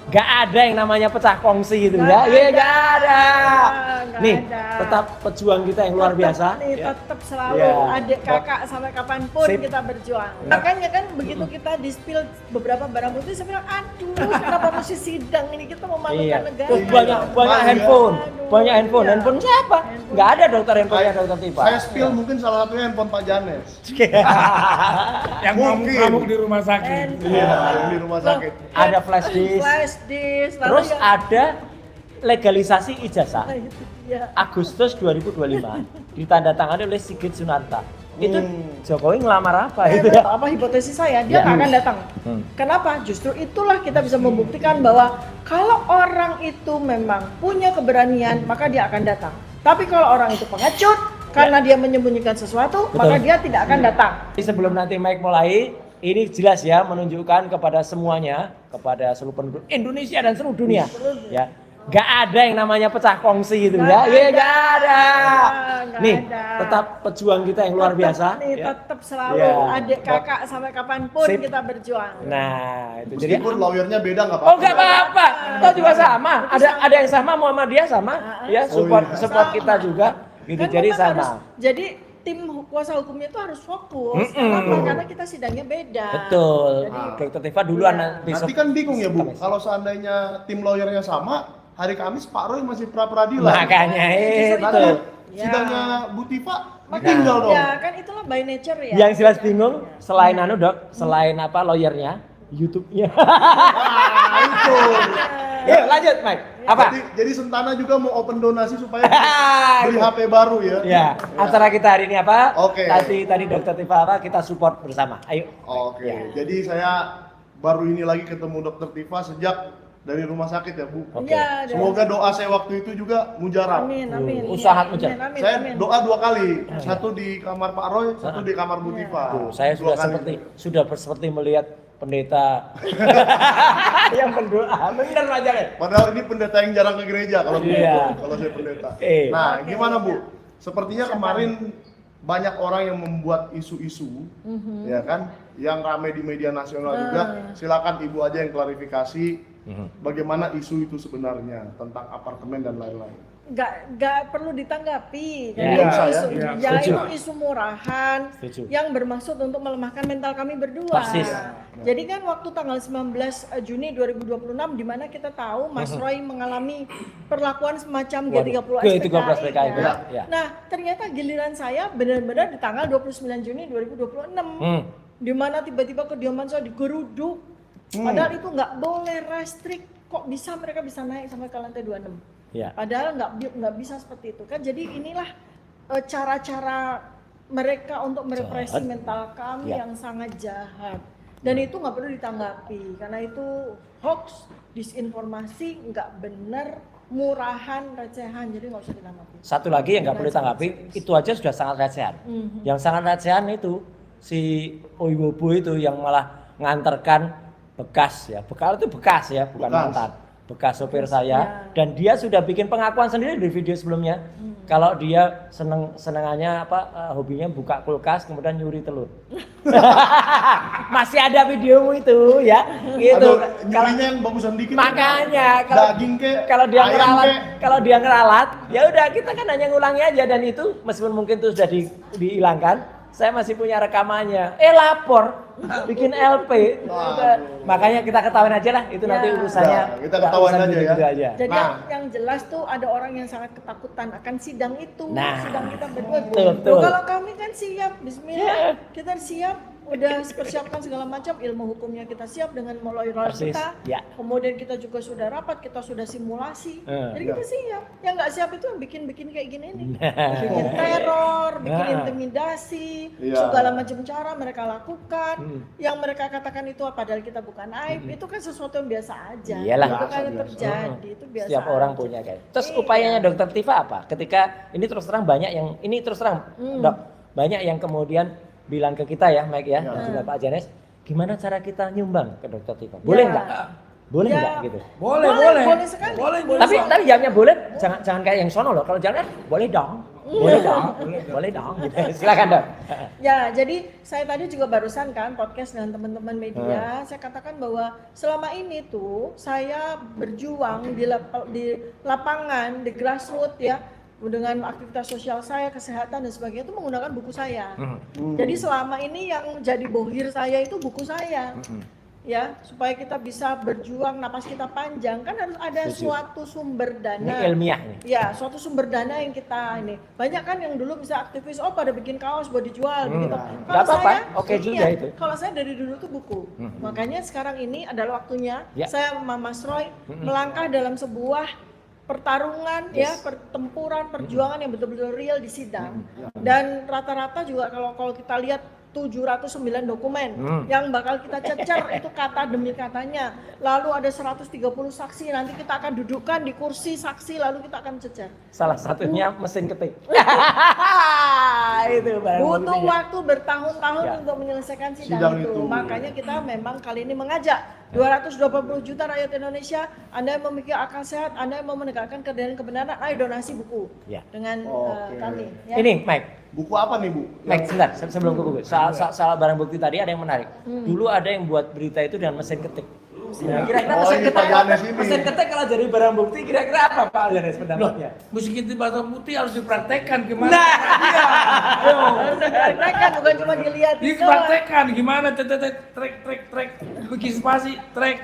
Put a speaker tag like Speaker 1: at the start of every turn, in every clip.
Speaker 1: Gak ada yang namanya pecah kongsi gitu ya. Iya gak ada. Nih, tetap pejuang kita yang luar biasa.
Speaker 2: Tetap selalu adik kakak sampai kapanpun kita berjuang. Makanya kan begitu kita di-spill beberapa barang bukti, saya bilang, aduh kenapa mesti sidang ini, kita memalukan negara.
Speaker 1: Banyak handphone. Banyak handphone. Handphone siapa? Gak ada dokter handphonenya dokter Tifa.
Speaker 3: Saya spill mungkin salah satunya handphone Pak Janes.
Speaker 4: Yang ngamuk di rumah sakit.
Speaker 3: Iya, di rumah sakit.
Speaker 1: Ada flash disk. Terus ada legalisasi ijazah. Agustus 2025 ditandatangani oleh Sigit Sunarta. Itu Jokowi ngelamar apa itu ya?
Speaker 2: Apa hipotesis saya, dia nggak akan datang. Kenapa? Justru itulah kita bisa membuktikan bahwa kalau orang itu memang punya keberanian, maka dia akan datang. Tapi kalau orang itu pengecut karena dia menyembunyikan sesuatu, maka dia tidak akan datang.
Speaker 1: Sebelum nanti Mike mulai, ini jelas ya menunjukkan kepada semuanya, kepada seluruh penduduk Indonesia dan seluruh dunia, ya. Gak ada yang namanya pecah kongsi gitu ya. Iya gak ada. Nih, tetap pejuang kita yang luar biasa.
Speaker 2: Tetap selalu adik kakak sampai kapanpun kita berjuang.
Speaker 1: Nah, itu jadi
Speaker 3: Meskipun lawyernya beda nggak apa-apa.
Speaker 1: oh nggak apa-apa, toh juga sama. Ada yang sama, Muhammadiyah sama, ya support kita juga. Gitu,
Speaker 2: Kan
Speaker 1: jadi
Speaker 2: memang
Speaker 1: sama.
Speaker 2: Jadi tim kuasa hukumnya itu harus fokus. Kenapa? Karena kita sidangnya beda.
Speaker 1: Betul. Dokter Tifa duluan besok.
Speaker 3: Nanti kan bingung ya Bu, kalau seandainya tim lawyernya sama, hari Kamis Pak Roy masih pra-peradilan.
Speaker 1: Makanya itu.
Speaker 3: Sidangnya Bu Tifa tinggal dong.
Speaker 2: Ya kan itulah by nature ya.
Speaker 1: Yang jelas bingung selain Dok, selain apa lawyernya, YouTube-nya.
Speaker 3: Itu.
Speaker 1: Yuk lanjut Mike. Apa?
Speaker 3: Jadi Sentana juga mau open donasi supaya beli HP baru ya.
Speaker 1: Ya, acara kita hari ini apa?
Speaker 3: Oke.
Speaker 1: Tadi Dokter Tifa apa? Kita support bersama. Ayo.
Speaker 3: Oke. Jadi saya baru ini lagi ketemu Dokter Tifa sejak dari rumah sakit ya Bu.
Speaker 1: Oke.
Speaker 2: Ya,
Speaker 3: Semoga doa saya waktu itu juga mujarab.
Speaker 2: Amin.
Speaker 1: Sangat mujarab.
Speaker 3: Saya doa 2 kali, satu di kamar Pak Roy, satu di kamar Bu Tifa.
Speaker 1: Tuh, saya
Speaker 3: Dua
Speaker 1: sudah
Speaker 3: kali.
Speaker 1: seperti melihat pendeta yang berdoa. Bener aja kan?
Speaker 3: Padahal ini pendeta yang jarang ke gereja kalau
Speaker 1: Iya.
Speaker 3: kalau saya pendeta.
Speaker 1: Nah,
Speaker 3: Gimana Bu? Sepertinya kemarin banyak orang yang membuat isu-isu, ya kan, yang ramai di media nasional juga. Silakan Ibu aja yang klarifikasi bagaimana isu itu sebenarnya tentang apartemen dan lain-lain.
Speaker 2: Nggak perlu ditanggapi.
Speaker 1: Ya.
Speaker 2: Itu isu murahan yang bermaksud untuk melemahkan mental kami berdua.
Speaker 1: Persis.
Speaker 2: Jadi kan waktu tanggal 19 Juni 2026 di mana kita tahu Mas Roy mengalami perlakuan semacam G30 SPKI.
Speaker 1: Ya.
Speaker 2: Nah, ternyata giliran saya benar-benar di tanggal 29 Juni 2026 di mana tiba-tiba kediaman saya digeruduk. Padahal itu nggak boleh restrik. Kok bisa mereka bisa naik sampai ke lantai 26?
Speaker 1: Ya.
Speaker 2: Padahal nggak bisa seperti itu kan. Jadi inilah cara-cara mereka untuk merepresi mental kami yang sangat jahat. Dan itu nggak perlu ditanggapi karena itu hoax, disinformasi, nggak benar, murahan, recehan. Jadi nggak usah ditanggapi.
Speaker 1: Satu lagi yang nggak perlu ditanggapi, itu aja sudah sangat recehan. Yang sangat recehan itu si Oiwobo itu yang malah nganterkan bekas ya. Bekal itu bekas ya, bukan mantan. Bekas sopir saya dan dia sudah bikin pengakuan sendiri di video sebelumnya kalau dia senengannya hobinya buka kulkas kemudian nyuri telur. Masih ada videomu itu ya gitu.
Speaker 3: Kalau yang bagusan dikit
Speaker 1: Makanya
Speaker 3: daging
Speaker 1: kalau dia ngeralat ya udah kita kan hanya ngulangi aja dan itu meskipun mungkin itu sudah dihilangkan saya masih punya rekamannya. Lapor bikin LP. Makanya kita ketahuin aja lah itu nanti urusannya.
Speaker 3: Kita ketahuan aja ya.
Speaker 2: Jadi yang jelas tuh ada orang yang sangat ketakutan akan sidang itu. Sidang kita berdua.
Speaker 1: Betul.
Speaker 2: Kalau kami kan siap, bismillah. Kita siap, udah persiapkan segala macam, ilmu hukumnya kita siap dengan lawyer kita. Kemudian kita juga sudah rapat, kita sudah simulasi. Jadi kita siap. Yang nggak siap itu yang bikin kayak gini nih. Bikin teror, bikin intimidasi, segala macam cara mereka lakukan. Yang mereka katakan itu padahal kita bukan aib, itu kan sesuatu yang biasa aja.
Speaker 1: Iyalah.
Speaker 2: Itu kan terjadi, itu biasa.
Speaker 1: Setiap orang punya kan. Terus upayanya Dokter Tifa apa? Ketika ini terus terang banyak yang Dok, banyak yang kemudian bilang ke kita ya, Mike ya, dan juga Pak Janes, gimana cara kita nyumbang ke Dokter Tifa? Boleh nggak? Boleh nggak gitu?
Speaker 2: Boleh sekali.
Speaker 1: Tapi jawabnya boleh, jangan kayak yang sono loh. Kalau jangan boleh dong. Boleh dong, boleh dong. Silakan dong.
Speaker 2: Ya, jadi saya tadi juga barusan kan podcast dengan teman-teman media, saya katakan bahwa selama ini tuh saya berjuang di lapangan, di grassroots ya, dengan aktivitas sosial saya, kesehatan dan sebagainya itu menggunakan buku saya. Jadi selama ini yang jadi bohir saya itu buku saya. Ya, supaya kita bisa berjuang, napas kita panjang, kan harus ada suatu sumber dana.
Speaker 1: Ini ilmiah nih.
Speaker 2: Ya, suatu sumber dana yang kita ini. Banyak kan yang dulu bisa aktivis, pada bikin kaos buat dijual begitu.
Speaker 1: Nggak apa-apa, oke juga itu.
Speaker 2: Kalau saya dari dulu tuh buku. Makanya sekarang ini adalah waktunya saya sama Mas Roy melangkah dalam sebuah pertarungan ya, pertempuran, perjuangan yang betul-betul real di sidang. Dan rata-rata juga kalau kita lihat 709 dokumen yang bakal kita cecer itu kata demi katanya. Lalu ada 130 saksi, nanti kita akan dudukkan di kursi saksi lalu kita akan cecer.
Speaker 1: Salah satunya mesin ketik. Itu
Speaker 2: butuh waktu bertahun-tahun untuk menyelesaikan sidang itu. Makanya kita memang kali ini mengajak 220 juta rakyat Indonesia, Anda yang memiliki akal sehat, Anda yang mau menegakkan kebenaran, ayo donasi buku dengan kami. Ya.
Speaker 1: Ini Mike.
Speaker 3: Buku apa nih Bu?
Speaker 1: Mike, sebentar sebelum ke buku. Soal barang bukti tadi ada yang menarik. Dulu ada yang buat berita itu dengan mesin ketik. Nah, kira-kira mesin ketik kalau jadi barang bukti kira-kira apa Pak Janes pendapatnya?
Speaker 4: Mesin ketik barang bukti harus dipraktekkan gimana?
Speaker 1: Nah,
Speaker 2: harus dipraktekkan, bukan cuma dilihat.
Speaker 4: Dipraktekkan gimana? Trek, bikin spasi, trek,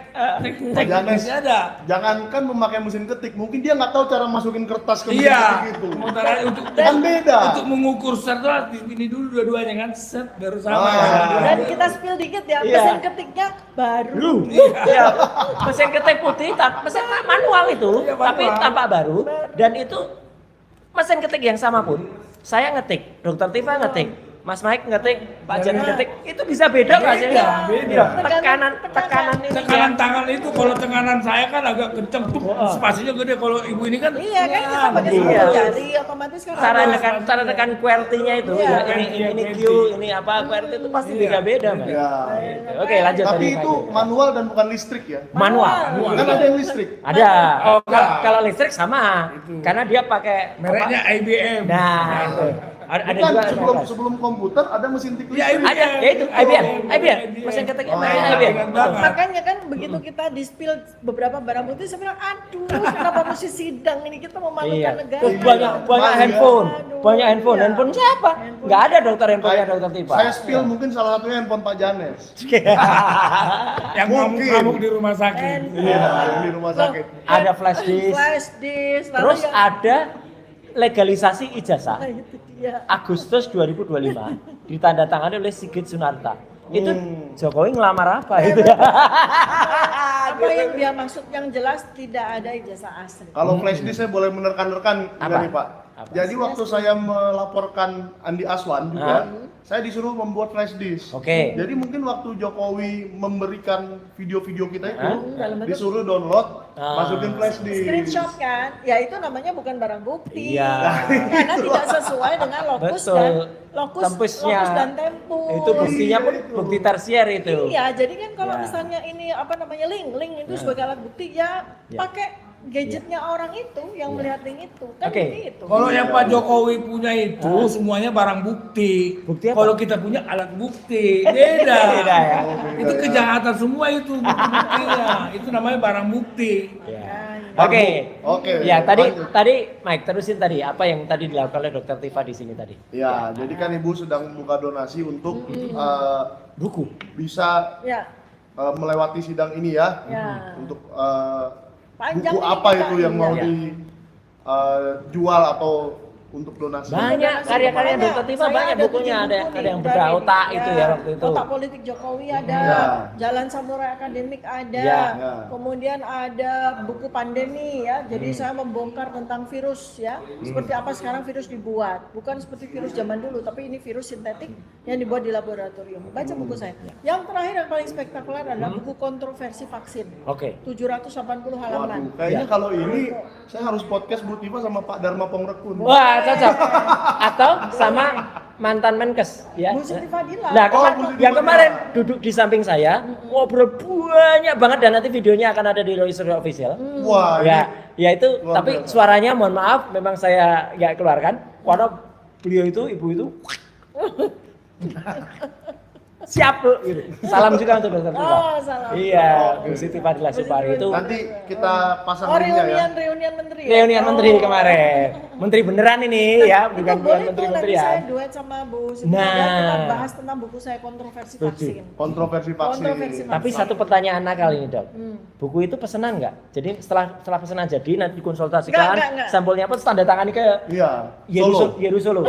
Speaker 3: Janes,
Speaker 4: ada.
Speaker 3: jangankan memakai mesin ketik, mungkin dia nggak tahu cara masukin kertas ke mesin
Speaker 4: Iya.
Speaker 3: ketik itu.
Speaker 4: Untuk
Speaker 3: Kan beda.
Speaker 4: Untuk mengukur setelah ini dulu dua-duanya kan set baru sama.
Speaker 2: Dan kita spill dikit ya, mesin ketiknya baru.
Speaker 1: Iya, mesin ketik putih, mesin manual itu, tapi tampak baru. Dan itu mesin ketik yang sama pun, saya ngetik, Dr. Tifa ngetik, Mas Mike ngetik, Pak Jan ngetik, itu bisa beda nggak sih?
Speaker 4: Beda.
Speaker 1: Tekanan ini.
Speaker 4: Tekanan tangan itu kalau tekanan saya kan agak kenceng tuh, spasinya gede. Kalau ibu ini kan
Speaker 2: Iya kan kita pakai siku jari otomatis kan.
Speaker 1: Cara tekan QWERTY-nya itu, ya, ini Q, ini apa QWERTY itu pasti beda Mbak.
Speaker 3: Ya.
Speaker 1: Oke, lanjut
Speaker 3: Tapi
Speaker 1: tadi,
Speaker 3: itu
Speaker 1: Mike.
Speaker 3: manual dan bukan listrik ya?
Speaker 1: Manual.
Speaker 3: Kan ada yang listrik.
Speaker 1: Ada.
Speaker 4: Oh,
Speaker 1: Kalau listrik sama, karena dia pakai
Speaker 4: mereknya IBM.
Speaker 1: Nah, itu. Ada
Speaker 3: Bukan,
Speaker 1: juga
Speaker 3: sebelum komputer ada mesin tik
Speaker 4: Ya,
Speaker 3: listrik.
Speaker 1: ada, ya itu IBM. Mesin ketiknya namanya IBM.
Speaker 2: Makanya kan begitu kita di-spill beberapa barang bukti, saya bilang, aduh kenapa mesti sidang ini, kita memalukan negara.
Speaker 1: Terus banyak handphone. Banyak handphone. Handphone siapa? Nggak ada dokter handphonenya Dokter Tifa.
Speaker 3: Saya spill mungkin salah satunya handphone Pak Janes.
Speaker 4: Yang ngamuk-ngamuk di rumah sakit.
Speaker 3: Iya, di rumah sakit.
Speaker 1: Ada flash disk.
Speaker 2: Flash disk. lalu
Speaker 1: Terus
Speaker 2: yang-
Speaker 1: ada legalisasi ijazah.
Speaker 2: Nah, itu dia.
Speaker 1: Agustus 2025 ditandatangani oleh Sigit Sunarta. Itu Jokowi ngelamar apa itu?
Speaker 2: Apa yang dia maksud yang jelas tidak ada ijazah asli.
Speaker 3: Kalau flash disk saya boleh menerkan-nerkan
Speaker 1: Apa?
Speaker 3: nih Pak.
Speaker 1: Apa?
Speaker 3: Jadi waktu saya melaporkan Andi Aswan juga, saya disuruh membuat flash disk.
Speaker 1: Oke.
Speaker 3: Jadi mungkin waktu Jokowi memberikan video-video kita itu,
Speaker 2: Dalam bentuk-
Speaker 3: disuruh download, masukin flash disk.
Speaker 2: Screenshot kan, ya itu namanya bukan barang bukti.
Speaker 1: Iya.
Speaker 2: Karena tidak sesuai dengan lokus
Speaker 1: Betul.
Speaker 2: dan lokus
Speaker 1: Tempusnya.
Speaker 2: dan tempus.
Speaker 1: Itu buktinya pun bukti tersier itu.
Speaker 2: Iya, jadi kan kalau
Speaker 1: Ya.
Speaker 2: misalnya ini apa namanya link itu sebagai alat bukti ya pakai gadgetnya orang itu yang melihat link itu kan
Speaker 1: Oke.
Speaker 2: begitu.
Speaker 4: Kalau yang Pak Jokowi punya itu semuanya barang bukti.
Speaker 1: Bukti apa?
Speaker 4: Kalau kita punya alat bukti, beda.
Speaker 1: Beda ya.
Speaker 4: Itu kejahatan semua itu buktinya. Itu namanya barang bukti.
Speaker 1: Ya. Oke.
Speaker 3: Oke.
Speaker 1: Ya,
Speaker 3: lanjut.
Speaker 1: tadi Mike terusin tadi apa yang tadi dilakukan oleh Dokter Tifa di sini tadi?
Speaker 3: Ya, jadi kan Ibu sedang membuka donasi untuk
Speaker 1: Buku.
Speaker 3: bisa
Speaker 2: Ya,
Speaker 3: melewati sidang ini ya.
Speaker 2: ya.
Speaker 3: Untuk
Speaker 2: Panjang
Speaker 3: buku
Speaker 2: ini
Speaker 3: apa
Speaker 2: kita
Speaker 3: itu yang
Speaker 2: ini,
Speaker 3: mau
Speaker 2: ya.
Speaker 3: dijual atau untuk donasi?
Speaker 1: Banyak karya-karya Dokter Tifa,
Speaker 2: Saya
Speaker 1: banyak
Speaker 2: ada
Speaker 1: bukunya,
Speaker 2: 7
Speaker 1: ada
Speaker 2: buku nih
Speaker 1: yang
Speaker 2: dari-
Speaker 1: bedah otak itu ya waktu itu.
Speaker 2: Otak politik Jokowi ada,
Speaker 3: Ya.
Speaker 2: Jalan Samurai Akademik ada,
Speaker 1: Ya.
Speaker 3: Ya.
Speaker 2: kemudian ada buku pandemi ya. Jadi saya membongkar tentang virus ya, seperti apa sekarang virus dibuat, bukan seperti virus zaman dulu, tapi ini virus sintetik yang dibuat di laboratorium. Baca buku saya. Yang terakhir yang paling spektakuler adalah buku kontroversi vaksin.
Speaker 1: Oke.
Speaker 2: 780 halaman.
Speaker 3: Waduh, kayaknya kalau ini saya harus podcast Bu Tifa sama Pak Dharma Pongrekun.
Speaker 1: Wah, cocok. Atau sama mantan Menkes ya.
Speaker 2: Bu Siti Fadila.
Speaker 1: Nah,
Speaker 3: Bu Siti
Speaker 1: yang
Speaker 3: Fadila.
Speaker 1: kemarin duduk di samping saya, ngobrol banyak banget dan nanti videonya akan ada di Roy Suryo Official.
Speaker 3: Wah,
Speaker 1: Ya, ya itu
Speaker 3: luar
Speaker 1: tapi
Speaker 3: biasa.
Speaker 1: suaranya mohon maaf memang saya nggak keluarkan Karena beliau itu, ibu itu siap Bu gitu. Salam juga untuk Dokter Tifa.
Speaker 2: Oh, salam.
Speaker 1: Iya, Bu Siti Fadila Supari itu
Speaker 3: Nanti kita pasang linknya ya.
Speaker 2: reunian menteri.
Speaker 1: reunian menteri kemarin. Menteri beneran ini ya,
Speaker 2: Itu
Speaker 1: bukan
Speaker 2: boleh tuh
Speaker 1: menteri-menteri
Speaker 2: nanti
Speaker 1: ya.
Speaker 2: saya duet sama Bu Siti
Speaker 1: Nah.
Speaker 2: kita bahas tentang buku saya kontroversi
Speaker 1: Setuju.
Speaker 2: vaksin.
Speaker 3: Kontroversi vaksin.
Speaker 2: Kontroversi vaksin.
Speaker 1: Tapi satu pertanyaan nakal ini Dok. Buku itu pesanan nggak? Jadi setelah pesanan jadi nanti dikonsultasikan,
Speaker 2: Enggak.
Speaker 1: sampulnya apa tanda tangani ke
Speaker 3: Iya.
Speaker 1: Yerusolo.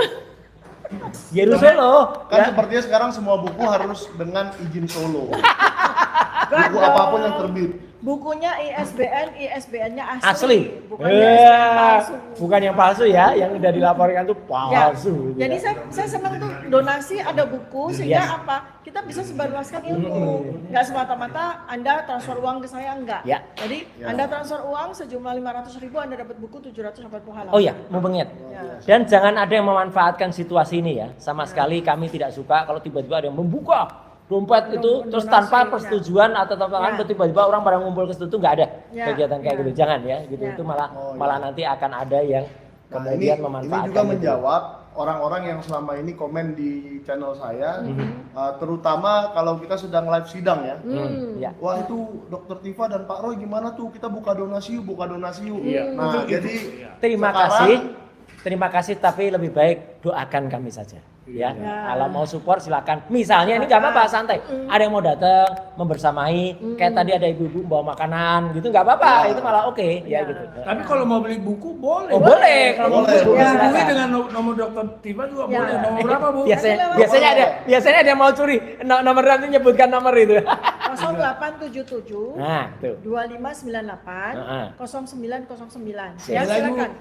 Speaker 1: Yerusolo.
Speaker 3: Kan
Speaker 1: Ya.
Speaker 3: sepertinya sekarang semua buku harus dengan izin Solo.
Speaker 2: Enggak
Speaker 3: Buku
Speaker 2: dong.
Speaker 3: apapun yang terbit.
Speaker 2: Bukunya ISBN-nya asli.
Speaker 1: Asli.
Speaker 2: Bukan ISBN palsu.
Speaker 1: Bukan yang palsu ya, yang udah dilaporkan tuh
Speaker 2: Ya,
Speaker 1: palsu. gitu
Speaker 2: jadi
Speaker 1: ya.
Speaker 2: saya senang tuh donasi ada buku sehingga
Speaker 1: Yes.
Speaker 2: apa? Kita bisa sebarluaskan ilmu. Nggak semata-mata Anda transfer uang ke saya enggak.
Speaker 1: Ya.
Speaker 2: Jadi
Speaker 3: Ya.
Speaker 2: Anda transfer uang sejumlah 500.000 Anda dapat buku 780 halaman.
Speaker 1: Oh ya, mau banget.
Speaker 2: Ya.
Speaker 1: Dan jangan ada yang memanfaatkan situasi ini ya. Sama sekali kami tidak suka kalau tiba-tiba ada yang membuka dompet itu terus tanpa persetujuan atau tanpa
Speaker 2: Ya.
Speaker 1: tiba-tiba orang pada ngumpul ke situ nggak ada
Speaker 2: Ya.
Speaker 1: kegiatan kayak
Speaker 2: Ya.
Speaker 1: gitu. Jangan ya, gitu.
Speaker 2: Ya.
Speaker 1: Itu malah
Speaker 3: Oh, ya.
Speaker 1: malah nanti akan ada yang
Speaker 3: Nah,
Speaker 1: kemudian
Speaker 3: ini
Speaker 1: memanfaatkan
Speaker 3: juga
Speaker 1: itu.
Speaker 3: menjawab orang-orang yang selama ini komen di channel saya, terutama kalau kita sedang live sidang ya.
Speaker 1: Ya.
Speaker 3: Wah itu Dokter Tifa dan Pak Roy gimana tuh, kita buka donasi yuk.
Speaker 4: Iya.
Speaker 3: Nah
Speaker 4: Itu.
Speaker 3: jadi
Speaker 1: Terima
Speaker 3: sekarang-
Speaker 1: kasih tapi lebih baik doakan kami saja. Ya,
Speaker 2: Ya.
Speaker 1: kalau mau support silakan. Misalnya ini nggak apa-apa santai. Ada yang mau datang membersamai, kayak tadi ada ibu-ibu bawa makanan gitu nggak apa-apa. Itu malah oke ya gitu.
Speaker 4: Tapi kalau mau beli buku boleh.
Speaker 1: Oh boleh kalau mau
Speaker 3: Boleh.
Speaker 1: buku
Speaker 2: Ya.
Speaker 4: Hubungi
Speaker 1: silakan.
Speaker 4: dengan nomor Dokter Tifa juga
Speaker 2: Ya.
Speaker 4: boleh. Nomor berapa Bu?
Speaker 1: Biasanya ada yang mau curi nomor nanti nyebutkan nomor itu.
Speaker 2: 0877
Speaker 1: Nah, tuh.
Speaker 2: 2598
Speaker 1: Heeh.
Speaker 2: 0909.
Speaker 1: Siap.
Speaker 2: Ya silakan.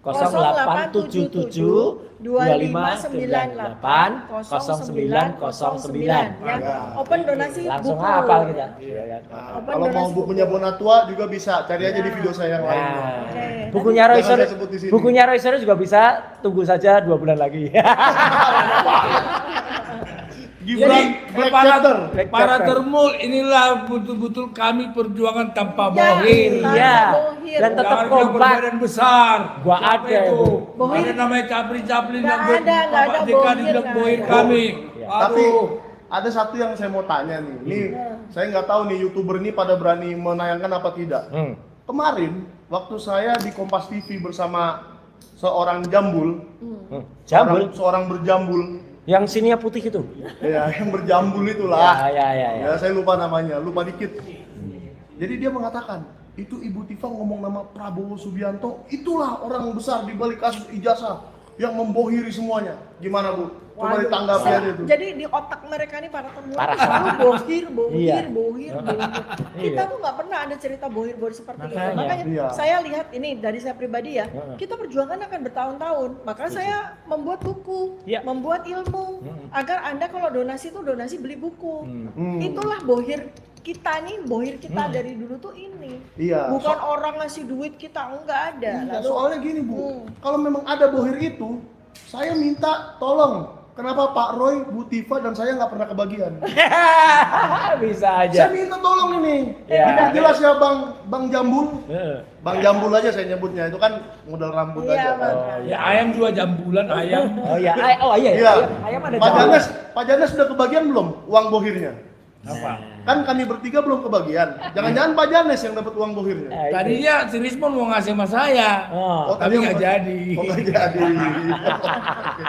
Speaker 1: 0877 2598 0909
Speaker 2: ya. Open donasi
Speaker 1: Langsung
Speaker 2: buku.
Speaker 1: hafal kita. Iya kan?
Speaker 3: Nah,
Speaker 2: Open
Speaker 3: kalau mau
Speaker 2: donasi
Speaker 3: bukunya Bonatua juga bisa, cari aja di video saya yang lain.
Speaker 1: Nah,
Speaker 2: Oke.
Speaker 1: bukunya Roy
Speaker 3: Jangan
Speaker 1: Sore,
Speaker 3: saya sebut di sini.
Speaker 1: bukunya Roy Sore juga bisa, tunggu saja 2 bulan lagi.
Speaker 3: Gibran Black
Speaker 4: para
Speaker 3: Chapter.
Speaker 1: Black
Speaker 4: para
Speaker 1: Chapter.
Speaker 4: termul inilah betul-betul kami perjuangan tanpa
Speaker 2: Ya,
Speaker 4: bohir.
Speaker 1: Iya.
Speaker 2: Bohir.
Speaker 1: Dan tetap
Speaker 4: Jangan
Speaker 1: kompak.
Speaker 4: berbadan besar.
Speaker 1: Gua
Speaker 4: Siapa
Speaker 1: ada,
Speaker 4: itu?
Speaker 1: Bu.
Speaker 2: Bohir.
Speaker 4: Ada namanya Capri-Capri
Speaker 2: Nggak
Speaker 4: dan
Speaker 2: ada
Speaker 4: Bapak JK
Speaker 2: bohir,
Speaker 4: dibilang
Speaker 2: nggak
Speaker 4: bohir
Speaker 2: ada.
Speaker 4: kami.
Speaker 1: Iya.
Speaker 3: Tapi
Speaker 4: Aduh.
Speaker 3: ada satu yang saya mau tanya nih. Ini saya nggak tahu nih YouTuber ini pada berani menayangkan apa tidak. Kemarin waktu saya di Kompas TV bersama seorang jambul,
Speaker 1: Jambul,
Speaker 3: seorang berjambul,
Speaker 1: yang sininya putih itu.
Speaker 3: ya yang berjambul itulah.
Speaker 1: Ya.
Speaker 3: Saya lupa namanya, lupa dikit. Jadi dia mengatakan, itu Ibu Tifa ngomong nama Prabowo Subianto, itulah orang besar di balik kasus ijazah yang membohiri semuanya. Gimana Bu? Coba
Speaker 2: Waduh,
Speaker 3: ditanggapi aja itu.
Speaker 2: Jadi di otak mereka nih para temuan
Speaker 1: Parah.
Speaker 2: selalu bohir.
Speaker 1: Iya.
Speaker 2: Kita tuh nggak pernah ada cerita bohir seperti itu.
Speaker 1: Makanya.
Speaker 2: Makanya
Speaker 3: Iya.
Speaker 2: saya lihat ini dari saya pribadi ya, kita perjuangan akan bertahun-tahun. Maka saya membuat buku,
Speaker 1: Iya.
Speaker 2: membuat ilmu agar Anda kalau donasi itu donasi beli buku. Itulah bohir kita nih, bohir kita dari dulu tuh ini.
Speaker 3: Iya.
Speaker 2: Bukan orang ngasih duit kita, enggak ada.
Speaker 3: Iya, soalnya gini Bu, kalau memang ada bohir itu, saya minta tolong. Kenapa Pak Roy, Bu Tifa, dan saya nggak pernah kebagian?
Speaker 1: Bisa aja.
Speaker 3: Saya minta tolong ini.
Speaker 1: Ya.
Speaker 3: Tidak jelas ya Bang Jambul.
Speaker 1: Heeh.
Speaker 3: Bang Jambul aja saya nyebutnya, itu kan modal rambut
Speaker 2: Iya,
Speaker 3: aja kan.
Speaker 2: Bang.
Speaker 4: Ya ayam juga jambulan ayam.
Speaker 1: Oh iya, iya.
Speaker 3: Iya.
Speaker 1: Ayam ada
Speaker 3: Pak
Speaker 1: jambul.
Speaker 3: Janes, sudah kebagian belum uang bohirnya?
Speaker 4: Apa?
Speaker 3: Kan kami bertiga belum kebagian. Jangan-jangan Pak Janes yang dapat uang bohirnya.
Speaker 4: Tadinya si Rismon mau ngasih sama saya.
Speaker 1: Oh.
Speaker 4: Tapi nggak
Speaker 3: mau-
Speaker 4: jadi.
Speaker 3: Oh nggak jadi.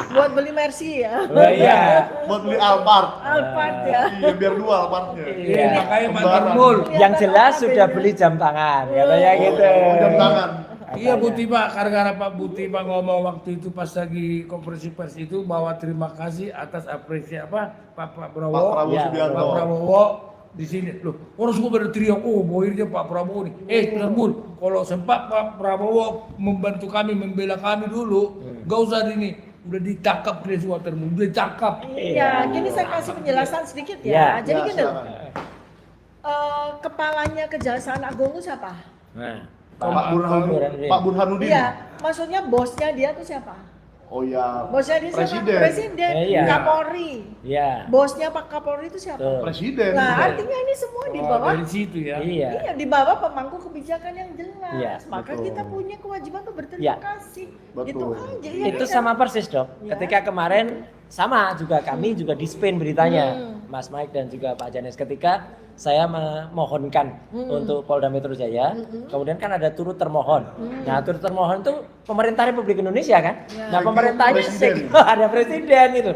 Speaker 2: Buat beli Mercy ya.
Speaker 1: Oh, iya.
Speaker 3: Buat beli Alphard.
Speaker 2: Alphard ya.
Speaker 3: Iya biar dua Alphardnya.
Speaker 4: Iya, makanya Pak
Speaker 3: Kembaran.
Speaker 4: Termul.
Speaker 1: Yang jelas sudah beli jam tangan, katanya gitu.
Speaker 3: Oh, jam tangan.
Speaker 4: Iya Bu Tifa, gara-gara Pak Bu Tifa ngomong waktu itu pas lagi konferensi pers itu bahwa terima kasih atas apresiasi apa Pak Prabowo.
Speaker 3: Pak Prabowo
Speaker 1: Iya,
Speaker 3: Subianto.
Speaker 4: Pak Prabowo di sini loh. Orang semua pada teriak, oh bohirnya Pak Prabowo nih. Termul, kalau sempat Pak Prabowo membantu kami, membela kami dulu, gak usah ini. Udah ditangkap dia semua Termul, udah ditangkap.
Speaker 2: Iya, gini saya kasih penjelasan sedikit
Speaker 1: Ya.
Speaker 2: ya. Jadi
Speaker 3: Ya,
Speaker 2: gini loh,
Speaker 3: silakan.
Speaker 2: kepalanya Kejaksaan Agung itu siapa?
Speaker 1: Nah,
Speaker 3: Pak Burhanuddin.
Speaker 2: Iya, maksudnya bosnya dia tuh siapa?
Speaker 3: Oh ya,
Speaker 2: Bosnya dia siapa?
Speaker 3: presiden.
Speaker 2: Presiden,
Speaker 1: Iya.
Speaker 2: Kapolri.
Speaker 1: Iya.
Speaker 2: Bosnya Pak Kapolri itu siapa?
Speaker 1: Betul.
Speaker 3: Presiden.
Speaker 2: Nah, artinya ini semua di bawah
Speaker 4: dari situ ya.
Speaker 1: Iya.
Speaker 2: iya, di bawah pemangku kebijakan yang jelas.
Speaker 1: Iya,
Speaker 2: Maka
Speaker 3: betul.
Speaker 2: kita punya kewajiban untuk berterima
Speaker 1: Iya.
Speaker 2: kasih.
Speaker 3: Betul.
Speaker 2: Gitu aja. Ya,
Speaker 1: Itu
Speaker 2: kan?
Speaker 1: sama persis dok.
Speaker 2: Ya.
Speaker 1: Ketika kemarin sama juga kami juga di spin beritanya, Mas Mike dan juga Pak Janes. Ketika saya memohonkan untuk Polda Metro Jaya, kemudian kan ada turut termohon. Nah turut termohon itu pemerintah Republik Indonesia kan.
Speaker 2: Ya.
Speaker 1: Nah pemerintahnya
Speaker 3: Presiden.
Speaker 1: ada presiden itu.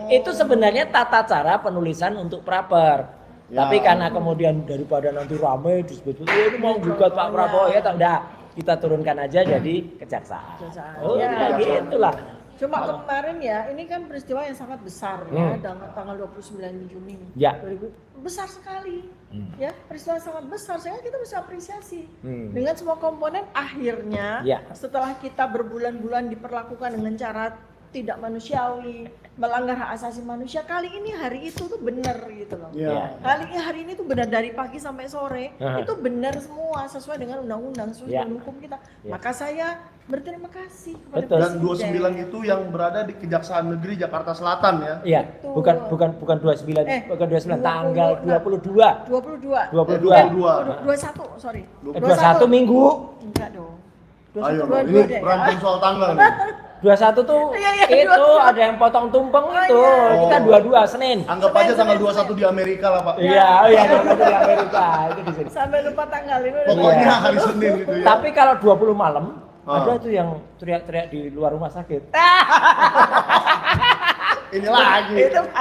Speaker 1: Itu sebenarnya tata cara penulisan untuk praper.
Speaker 3: Ya.
Speaker 1: Tapi karena kemudian daripada nanti ramai disebut ini mau gugat Pak Prabowo ya, tak udah kita turunkan aja jadi kejaksaan.
Speaker 2: Kejaksaan.
Speaker 1: Oh,
Speaker 2: Ya.
Speaker 1: gitulah.
Speaker 2: Cuma kemarin ya, ini kan peristiwa yang sangat besar ya, tanggal 29 Juni.
Speaker 1: Ya.
Speaker 2: 2000. Besar sekali. Ya, peristiwa sangat besar. Sehingga kita bisa apresiasi.
Speaker 1: Hmm.
Speaker 2: Dengan semua komponen akhirnya
Speaker 1: Ya.
Speaker 2: setelah kita berbulan-bulan diperlakukan dengan cara tidak manusiawi, melanggar hak asasi manusia, kali ini hari itu tuh benar gitu loh.
Speaker 3: Ya.
Speaker 2: Hari ini tuh benar dari pagi sampai sore,
Speaker 1: Aha.
Speaker 2: itu benar semua sesuai dengan undang-undang, sesuai
Speaker 1: Ya.
Speaker 2: dengan hukum kita.
Speaker 1: Ya.
Speaker 2: Maka saya berterima kasih kepada
Speaker 1: Betul.
Speaker 3: Dan
Speaker 2: Presiden.
Speaker 3: 29 itu yang berada di Kejaksaan Negeri Jakarta Selatan ya.
Speaker 1: Iya,
Speaker 2: Betul.
Speaker 1: bukan 29, bukan 29 tanggal
Speaker 2: 22.
Speaker 1: 22.
Speaker 2: 21, sorry.
Speaker 1: 21 Minggu.
Speaker 2: Enggak dong.
Speaker 3: Ayo,
Speaker 2: 22
Speaker 3: ini
Speaker 2: deh.
Speaker 3: berantem soal tanggal nih.
Speaker 1: 21 tuh
Speaker 2: Iya,
Speaker 1: itu
Speaker 2: 22.
Speaker 1: ada yang potong tumpeng itu.
Speaker 2: iya.
Speaker 1: Kita 22 Senin.
Speaker 3: Anggap aja tanggal 21 di Amerika lah Pak.
Speaker 1: Iya, itu di Amerika, itu di sini.
Speaker 2: Sampai lupa tanggal ini udah.
Speaker 3: Pokoknya
Speaker 1: Iya.
Speaker 3: hari Senin gitu ya.
Speaker 1: Tapi kalau 20 malam
Speaker 3: Ah.
Speaker 1: ada tuh yang teriak-teriak di luar rumah sakit.
Speaker 3: Ini lagi.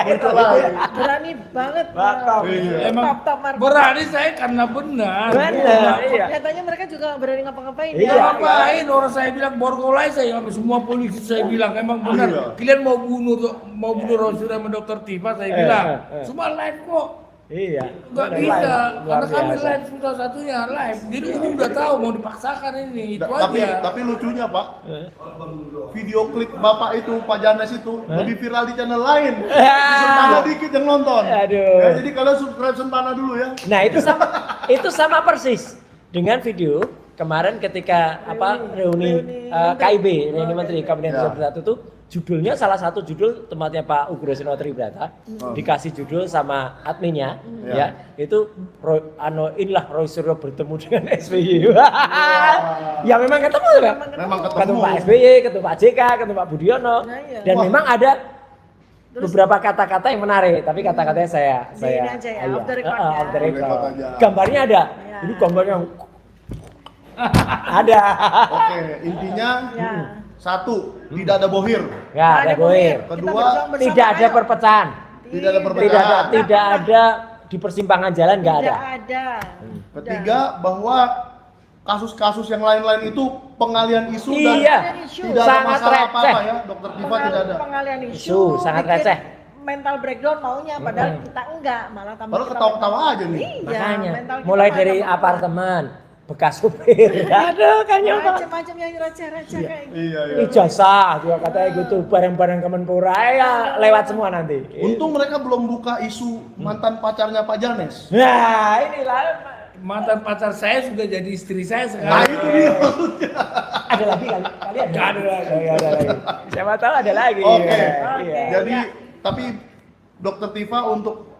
Speaker 1: Itu
Speaker 3: lagi.
Speaker 2: Berani banget.
Speaker 1: Bakal.
Speaker 3: Iya.
Speaker 4: Emang
Speaker 2: Top market.
Speaker 4: berani saya karena benar.
Speaker 1: Benar, iya.
Speaker 2: Kelihatannya mereka juga berani ngapa-ngapain
Speaker 1: Iya.
Speaker 2: ya.
Speaker 4: Ngapain orang saya bilang borgolai saya sama semua polisi saya bilang emang benar.
Speaker 3: Iya.
Speaker 4: Kalian mau bunuh Rasulullah sama Dokter Tifa saya bilang. Cuma live kok.
Speaker 1: Iya.
Speaker 4: Nggak
Speaker 1: Luar
Speaker 4: bisa, karena kami
Speaker 1: biasa.
Speaker 4: live satu-satunya live. Jadi umum udah tahu mau dipaksakan ini, itu
Speaker 3: Tapi
Speaker 4: aja.
Speaker 3: tapi lucunya Pak, video klip Bapak itu Pak Janes itu lebih viral di channel lain. Sentana dikit yang nonton.
Speaker 1: Aduh.
Speaker 3: Ya, jadi kalian subscribe Sentana dulu ya.
Speaker 1: Nah itu sama persis dengan video kemarin ketika reuni KIB, reuni Menteri Kabinet
Speaker 3: Ya.
Speaker 1: Bersatu itu judulnya salah satu judul tempatnya Pak Ugrosino Tribrata dikasih judul sama adminnya ya itu inilah Roy Suryo bertemu dengan SBY. Ya memang ketemu ya.
Speaker 3: Memang
Speaker 1: Ketemu Pak SBY, ketemu Pak JK, ketemu Pak Budiono
Speaker 2: Nah, iya.
Speaker 1: dan
Speaker 3: Wah.
Speaker 1: memang ada beberapa kata-kata yang menarik, tapi kata-katanya saya
Speaker 2: Ini aja ya, off the record ya.
Speaker 1: off the record.
Speaker 3: Off the record aja.
Speaker 1: Gambarnya ada.
Speaker 2: Ya.
Speaker 1: Ini gambarnya ada.
Speaker 3: Oke, intinya
Speaker 2: Ya.
Speaker 3: satu, tidak ada bohir.
Speaker 1: Ya, ada bohir.
Speaker 2: Kita
Speaker 3: Kedua,
Speaker 2: berjuang bersama,
Speaker 1: Tidak ada
Speaker 2: ayo.
Speaker 1: perpecahan.
Speaker 3: Tidak ada
Speaker 2: Tidak
Speaker 3: perbedaan.
Speaker 1: Tidak ada di persimpangan jalan nggak ada.
Speaker 2: Tidak ada.
Speaker 3: Ketiga, bahwa kasus-kasus yang lain-lain itu pengalian isu dan
Speaker 1: Iya.
Speaker 3: tidak ada
Speaker 1: Sangat
Speaker 3: masalah
Speaker 1: receh.
Speaker 3: apa-apa ya, Dokter Tifa tidak ada.
Speaker 2: Pengalian isu,
Speaker 1: Isu, sangat
Speaker 2: bikin
Speaker 1: receh.
Speaker 2: mental breakdown maunya, padahal kita enggak, malah tambah.
Speaker 3: Padahal ketawa-ketawa aja nih.
Speaker 2: Iya,
Speaker 1: Makanya
Speaker 2: mental kita
Speaker 1: mulai
Speaker 2: malah
Speaker 1: dari
Speaker 2: tambah.
Speaker 1: apartemen, bekas supir. Aduh, kan nyoba.
Speaker 2: Macam-macam yang receh-receh kayak gitu.
Speaker 3: Iya, iya.
Speaker 1: Ijazah juga katanya gitu, barang-barang Kemenpora ya lewat semua nanti.
Speaker 3: Untung mereka belum buka isu mantan pacarnya Pak Janes.
Speaker 1: Nah, inilah
Speaker 4: Mantan pacar saya sudah jadi istri saya
Speaker 3: Nah,
Speaker 4: sekarang.
Speaker 3: itu dia maksudnya.
Speaker 1: ada lagi kali ada.
Speaker 4: Nggak ada lagi.
Speaker 1: Ada lagi. Siapa tahu ada lagi.
Speaker 3: Oke.
Speaker 1: Iya.
Speaker 3: Jadi,
Speaker 2: Ya.
Speaker 3: tapi Dokter Tifa untuk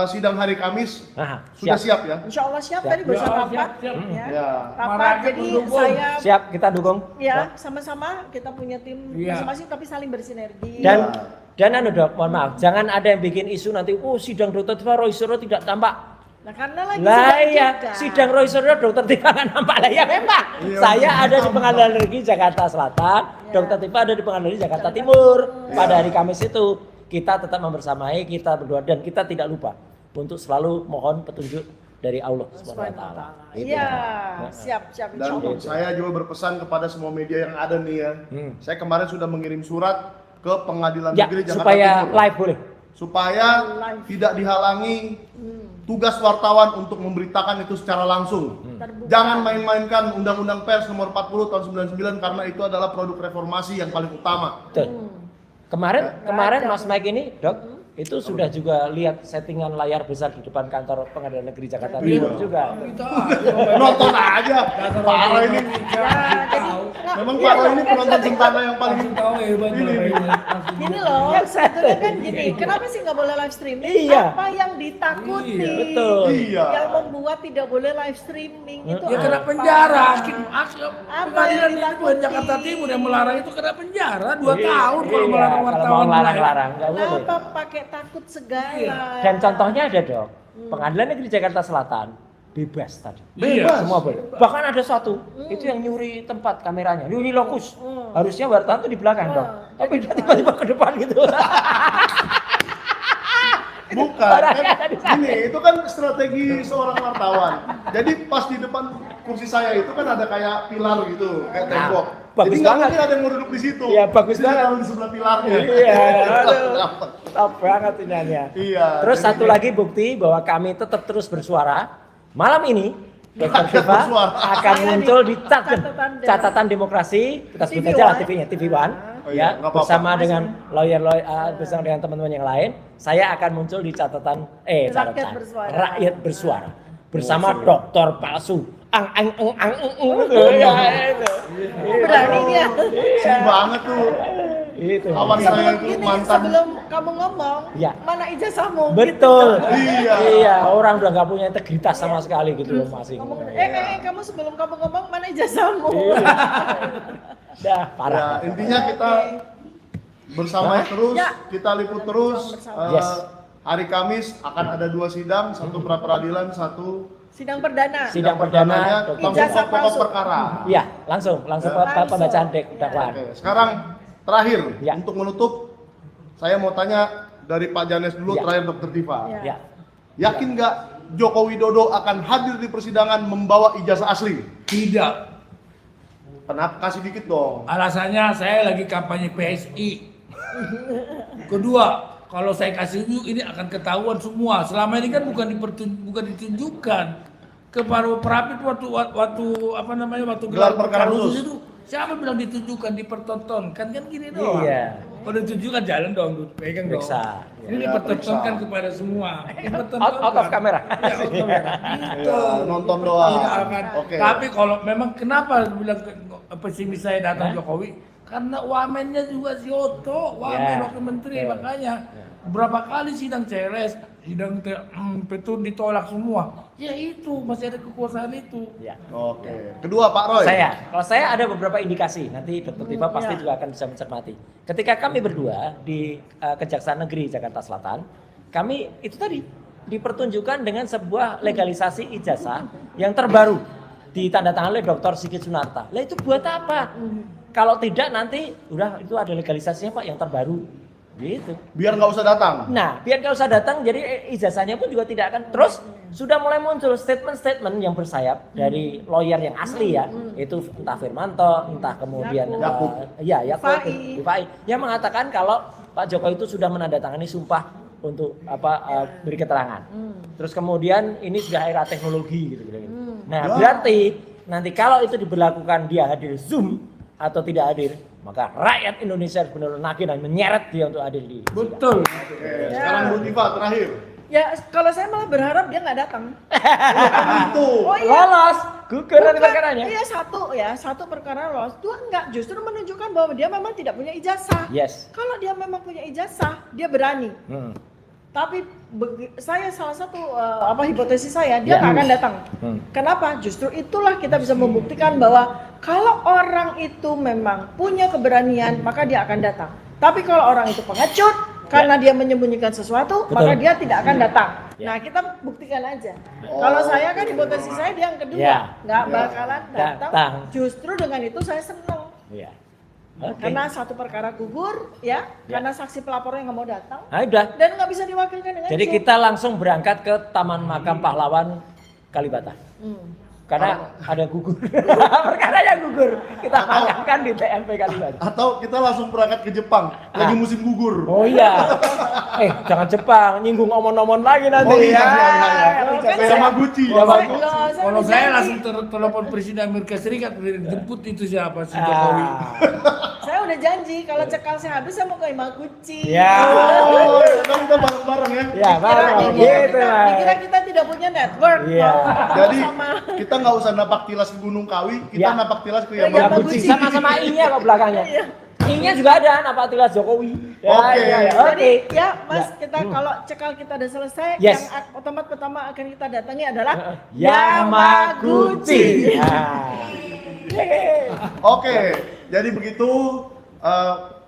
Speaker 3: sidang hari Kamis
Speaker 1: Nah,
Speaker 3: sudah siap ya?
Speaker 2: Insya Allah siap
Speaker 1: Siap.
Speaker 2: tadi bersama
Speaker 4: Ya,
Speaker 2: rapat.
Speaker 4: siap.
Speaker 2: Ya.
Speaker 3: Ya.
Speaker 2: Rapat,
Speaker 4: Masyarakat
Speaker 2: jadi
Speaker 4: mendukung.
Speaker 2: saya
Speaker 1: Siap, kita dukung.
Speaker 2: ya sama-sama kita punya tim
Speaker 4: Iya.
Speaker 2: masing-masing tapi saling bersinergi.
Speaker 1: Dan anu dok, mohon maaf, jangan ada yang bikin isu nanti, sidang Dokter Tifa Roy Suryo tidak tampak.
Speaker 2: Nah, karena lagi
Speaker 1: Lah
Speaker 2: sidang
Speaker 1: iya,
Speaker 2: juga.
Speaker 1: sidang Roy Suryo Dokter Tifa nggak nampak lah ya memang.
Speaker 3: Iya,
Speaker 1: Saya
Speaker 3: betul.
Speaker 1: ada di Pengadilan Negeri Jakarta Selatan,
Speaker 2: Iya.
Speaker 1: Dokter Tifa ada di Pengadilan Negeri Jakarta Timur. Pada hari Kamis itu kita tetap membersamai, kita berdua dan kita tidak lupa untuk selalu mohon petunjuk dari Allah Subhanahu wa taala. Itu.
Speaker 2: Iya, siap insya
Speaker 3: Dan
Speaker 2: Allah.
Speaker 3: saya juga berpesan kepada semua media yang ada nih ya. Saya kemarin sudah mengirim surat ke Pengadilan
Speaker 1: Ya,
Speaker 3: Negeri Jakarta
Speaker 1: supaya
Speaker 3: Timur.
Speaker 1: live boleh.
Speaker 3: Supaya tidak dihalangi tugas wartawan untuk memberitakan itu secara langsung.
Speaker 2: Terbuka.
Speaker 3: Jangan main-mainkan Undang-Undang Pers nomor 40 tahun 99 karena itu adalah produk reformasi yang paling utama.
Speaker 1: Betul. Kemarin Mas Mike ini, Dok, itu sudah juga lihat settingan layar besar di depan kantor Pengadilan Negeri Jakarta Timur juga.
Speaker 4: Kita
Speaker 3: Nonton aja. Parah ini.
Speaker 2: Ya, jadi
Speaker 3: Memang Pak Roy ini penonton Sentana yang paling
Speaker 4: Langsung tahu hebat
Speaker 3: ini.
Speaker 2: Gini loh, sebetulnya kan gini, kenapa sih nggak boleh live streaming?
Speaker 1: Iya.
Speaker 2: Apa yang ditakuti?
Speaker 4: Iya,
Speaker 1: betul.
Speaker 3: Iya.
Speaker 2: Yang membuat tidak boleh live streaming itu
Speaker 4: Ya kena
Speaker 2: apa?
Speaker 4: penjara, hakim pengadilan
Speaker 2: yang
Speaker 4: itu
Speaker 2: ditakuti?
Speaker 4: Jakarta Timur yang melarang itu kena penjara 2
Speaker 1: Iya,
Speaker 4: tahun kalau
Speaker 1: iya,
Speaker 4: melarang
Speaker 1: kalau
Speaker 4: wartawan.
Speaker 1: mau
Speaker 4: live.
Speaker 1: melarang-larang nggak boleh.
Speaker 2: Kenapa pakai takut segala?
Speaker 4: Iya.
Speaker 1: Dan contohnya ada dok, Pengadilan Negeri Jakarta Selatan bebas tadi.
Speaker 4: Iya.
Speaker 1: Semua boleh. Bahkan ada satu, itu yang nyuri tempat kameranya, nyuri lokus. Harusnya wartawan tuh di belakang dok, tapi dia tiba-tiba ke depan gitu.
Speaker 3: Bukan, kan gini, itu kan strategi seorang wartawan. Jadi pas di depan kursi saya itu kan ada kayak pilar gitu, kayak tembok.
Speaker 1: bagus
Speaker 3: Jadi nggak
Speaker 1: banget.
Speaker 3: mungkin ada yang mau duduk di situ.
Speaker 1: Iya, bagus
Speaker 3: Jadi
Speaker 1: banget.
Speaker 3: kalau di sebelah pilarnya.
Speaker 1: Iya, aduh, top banget ini Anya.
Speaker 3: Iya.
Speaker 1: Terus
Speaker 3: jadi
Speaker 1: satu lagi bukti bahwa kami tetap terus bersuara. Malam ini Dr. Viva
Speaker 3: bersuara.
Speaker 1: akan muncul di
Speaker 2: Catatan
Speaker 1: catatan demokrasi. Kita sebut
Speaker 2: TV
Speaker 1: aja lah
Speaker 2: One.
Speaker 1: TV-nya, TV One.
Speaker 3: Oh iya,
Speaker 1: Ya,
Speaker 3: nggak apa-apa.
Speaker 1: bersama dengan lawyer bersama dengan teman-teman yang lain, saya akan muncul di catatan
Speaker 2: Rakyat Bersuara.
Speaker 1: Rakyat Bersuara bersama dokter palsu. Ya, itu.
Speaker 2: Berani dia.
Speaker 3: Sini banget tuh.
Speaker 1: Itu.
Speaker 3: Kawan saya itu
Speaker 2: Gini,
Speaker 3: mantan.
Speaker 2: sebelum kamu ngomong,
Speaker 1: Ya.
Speaker 2: mana ijazahmu?
Speaker 1: Betul.
Speaker 3: Iya.
Speaker 1: Iya, orang udah nggak punya integritas sama sekali gitu loh masih.
Speaker 2: Kamu, kamu sebelum kamu ngomong mana ijazahmu?
Speaker 1: Dah
Speaker 3: Ya,
Speaker 1: parah.
Speaker 3: intinya kita bersama terus,
Speaker 2: Ya.
Speaker 3: kita liput terus.
Speaker 2: Bersama.
Speaker 1: Yes.
Speaker 3: Hari Kamis akan ada 2 sidang, satu pra peradilan, satu
Speaker 2: Sidang perdana.
Speaker 1: Sidang
Speaker 3: perdananya
Speaker 1: perdana.
Speaker 3: tentang
Speaker 2: Ijazah
Speaker 3: pokok
Speaker 2: palsu.
Speaker 3: perkara.
Speaker 1: Iya, langsung
Speaker 2: Langsung.
Speaker 1: pembacaan dakwaan.
Speaker 3: Oke, sekarang terakhir
Speaker 1: Ya.
Speaker 3: untuk menutup, saya mau tanya dari Pak Janes dulu,
Speaker 1: Ya.
Speaker 3: terakhir Dokter Tifa.
Speaker 2: Ya.
Speaker 1: Ya.
Speaker 3: Yakin nggak Joko Widodo akan hadir di persidangan membawa ijazah asli?
Speaker 4: Tidak.
Speaker 3: Kenapa? Kasih dikit dong.
Speaker 4: Alasannya saya lagi kampanye PSI. Kedua, kalau saya kasih unjuk ini akan ketahuan semua. Selama ini kan bukan ditunjukkan kepada Prapit waktu apa namanya waktu
Speaker 3: Gelar perkara khusus.
Speaker 4: itu. Siapa bilang ditunjukkan, dipertontonkan kan gini doang.
Speaker 1: Iya.
Speaker 4: Kalau ditunjukkan jalan dong, pegang dong.
Speaker 1: Periksa.
Speaker 4: Ini
Speaker 3: Ya,
Speaker 4: dipertontonkan
Speaker 3: periksa.
Speaker 4: kepada semua.
Speaker 1: Out of camera.
Speaker 4: Ya, out of camera. Gitu.
Speaker 3: Ya, nonton doang.
Speaker 4: Tidak akan.
Speaker 3: Oke.
Speaker 4: Tapi kalau memang kenapa bilang pesimis saya datang Jokowi? Karena wamennya juga si Otto, wamen
Speaker 1: Ya.
Speaker 4: wakil menteri,
Speaker 1: Ya.
Speaker 4: makanya berapa kali sidang CLS, sidang Petun ditolak semua. Ya itu masih ada kekuasaan itu.
Speaker 1: Ya.
Speaker 3: Oke. Kedua Pak Roy.
Speaker 1: Kalau saya ada beberapa indikasi, nanti Dr. Tifa pasti
Speaker 2: ya.
Speaker 1: juga akan bisa mencermati. Ketika kami berdua di Kejaksaan Negeri Jakarta Selatan, kami itu tadi dipertunjukkan dengan sebuah legalisasi ijazah yang terbaru ditandatangani oleh Dr. Sigit Sunarta. Lah itu buat apa? Kalau tidak nanti udah itu ada legalisasinya Pak yang terbaru. Gitu.
Speaker 3: Biar nggak usah datang.
Speaker 1: Nah, biar nggak usah datang, jadi ijazahnya pun juga tidak akan. Terus sudah mulai muncul statement-statement yang bersayap dari lawyer yang asli ya, itu entah Firmanto, entah kemudian
Speaker 3: Yakub.
Speaker 1: Yakub,
Speaker 2: Fai.
Speaker 1: Fai, yang mengatakan kalau Pak Jokowi itu sudah menandatangani sumpah untuk beri keterangan. Terus kemudian ini sudah era teknologi gitu. Nah,
Speaker 3: Ya.
Speaker 1: berarti nanti kalau itu diberlakukan dia hadir Zoom atau tidak hadir, maka rakyat Indonesia benar-benar nagih dan menyeret dia untuk hadir di sidang.
Speaker 4: Betul.
Speaker 3: Oke, sekarang Bu Tifa terakhir.
Speaker 2: Ya, kalau saya malah berharap dia nggak datang.
Speaker 3: Itu.
Speaker 2: Oh iya.
Speaker 1: Lolos, gugur nanti
Speaker 2: Bukan.
Speaker 1: perkaranya.
Speaker 2: Iya, satu perkara lolos. Dua enggak, justru menunjukkan bahwa dia memang tidak punya ijazah.
Speaker 1: Yes.
Speaker 2: Kalau dia memang punya ijazah, dia berani.
Speaker 1: Hmm.
Speaker 2: Tapi saya salah satu hipotesis saya dia
Speaker 1: Ya.
Speaker 2: nggak akan datang.
Speaker 1: Hmm.
Speaker 2: Kenapa? Justru itulah kita bisa membuktikan bahwa kalau orang itu memang punya keberanian, maka dia akan datang. Tapi kalau orang itu pengecut karena dia menyembunyikan sesuatu,
Speaker 1: Betul.
Speaker 2: maka dia tidak akan datang.
Speaker 1: Ya.
Speaker 2: Nah, kita buktikan aja.
Speaker 3: Oh.
Speaker 2: Kalau saya kan hipotesis saya dia yang kedua,
Speaker 1: Ya.
Speaker 2: nggak
Speaker 3: Ya.
Speaker 2: bakalan datang.
Speaker 1: Datang.
Speaker 2: Justru dengan itu saya senang.
Speaker 1: Iya. Oke.
Speaker 2: Karena satu perkara gugur, ya, karena saksi pelapornya nggak mau datang
Speaker 1: Nah, udah.
Speaker 2: dan nggak bisa diwakilkan dengan
Speaker 1: Jadi
Speaker 2: Zoom.
Speaker 1: kita langsung berangkat ke Taman Makam Pahlawan Kalibata. Karena ada gugur. Perkara yang gugur. Kita makamkan di TMP Kalibata.
Speaker 3: Atau kita langsung berangkat ke Jepang, lagi musim gugur.
Speaker 1: Oh iya. Jangan Jepang, nyinggung omon-omon lagi nanti.
Speaker 3: Oh iya,
Speaker 1: ya.
Speaker 3: iya. Sama Gucci.
Speaker 4: Kalau saya langsung telepon Presiden Amerika Serikat dijemput itu siapa si Jokowi.
Speaker 2: Saya udah janji kalau cekal saya habis saya mau ke Imaguchi.
Speaker 1: Ya.
Speaker 3: Oh, kan kita bareng-bareng ya.
Speaker 1: Ya, bareng gitu lah.
Speaker 2: Dikira kita tidak punya network.
Speaker 1: Iya.
Speaker 3: Jadi
Speaker 2: sama
Speaker 3: kita nggak usah napak tilas ke Gunung Kawi, kita
Speaker 1: Ya.
Speaker 3: napak tilas ke
Speaker 2: Ya,
Speaker 3: Yamaguchi.
Speaker 1: Yamaguchi sama-sama I-nya kok belakangnya.
Speaker 2: Iya.
Speaker 1: I-nya juga ada Napak Tilas Jokowi. Ya,
Speaker 3: Oke.
Speaker 1: ya, ya.
Speaker 2: Jadi
Speaker 1: Oke.
Speaker 2: ya Mas,
Speaker 1: Ya.
Speaker 2: kita kalau cekal kita udah selesai,
Speaker 1: Yes.
Speaker 2: yang otomat pertama akan kita datangi adalah
Speaker 1: Yamaguchi. Nah. Yeay.
Speaker 3: Oke, jadi begitu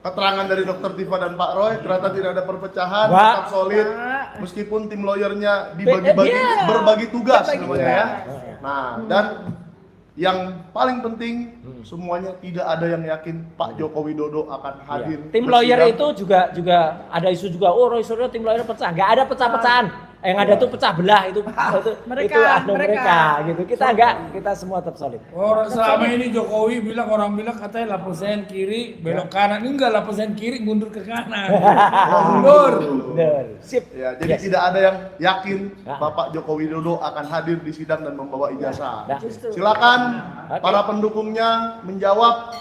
Speaker 3: keterangan dari Dokter Tifa dan Pak Roy, ternyata tidak ada perpecahan,
Speaker 1: Wah.
Speaker 3: tetap solid,
Speaker 2: Wah.
Speaker 3: meskipun tim lawyernya dibagi-bagi,
Speaker 2: Iya.
Speaker 3: berbagi tugas
Speaker 2: Berbagi
Speaker 3: namanya ya.
Speaker 2: tugas.
Speaker 3: Nah, dan yang paling penting semuanya tidak ada yang yakin Pak Joko Widodo akan hadir.
Speaker 1: Iya. Tim
Speaker 3: ke
Speaker 1: lawyer
Speaker 3: sidang.
Speaker 1: itu juga ada isu juga. Oh, Roy Suryo tim lawyer pecah. Nggak ada pecah-pecahan. Yang ada tuh pecah belah itu
Speaker 2: Mereka.
Speaker 1: gitu. Kita enggak, kita semua tetap solid.
Speaker 4: Orang selama ini Jokowi orang bilang katanya 8% kiri belok kanan, ini enggak 8% kiri mundur ke kanan. Mundur.
Speaker 1: Bener. Sip.
Speaker 3: Ya, jadi
Speaker 1: Yes.
Speaker 3: tidak ada yang yakin
Speaker 1: Ya.
Speaker 3: Bapak Joko Widodo akan hadir di sidang dan membawa ijazah.
Speaker 1: Ya.
Speaker 3: Silakan
Speaker 1: Oke.
Speaker 3: para pendukungnya menjawab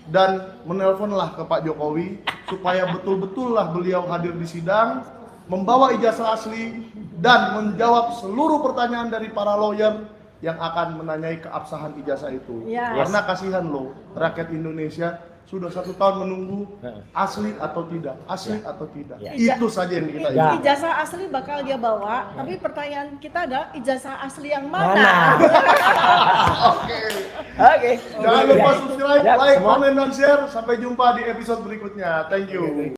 Speaker 3: dan menelponlah ke Pak Jokowi supaya betul-betul lah beliau hadir di sidang, membawa ijazah asli dan menjawab seluruh pertanyaan dari para lawyer yang akan menanyai keabsahan ijazah itu.
Speaker 2: Ya.
Speaker 3: Karena kasihan loh, rakyat Indonesia sudah 1 tahun menunggu asli atau tidak, asli atau tidak.
Speaker 1: Ya.
Speaker 3: Itu saja yang kita
Speaker 1: Ya.
Speaker 3: ingin.
Speaker 2: Ijazah asli bakal dia bawa, tapi pertanyaan kita adalah ijazah asli yang
Speaker 1: Mana?
Speaker 2: mana?
Speaker 3: Oke.
Speaker 1: Oke.
Speaker 3: Jangan lupa
Speaker 1: Ya.
Speaker 3: subscribe,
Speaker 1: Ya,
Speaker 3: like,
Speaker 1: semua.
Speaker 3: komen, dan share. Sampai jumpa di episode berikutnya. Thank you.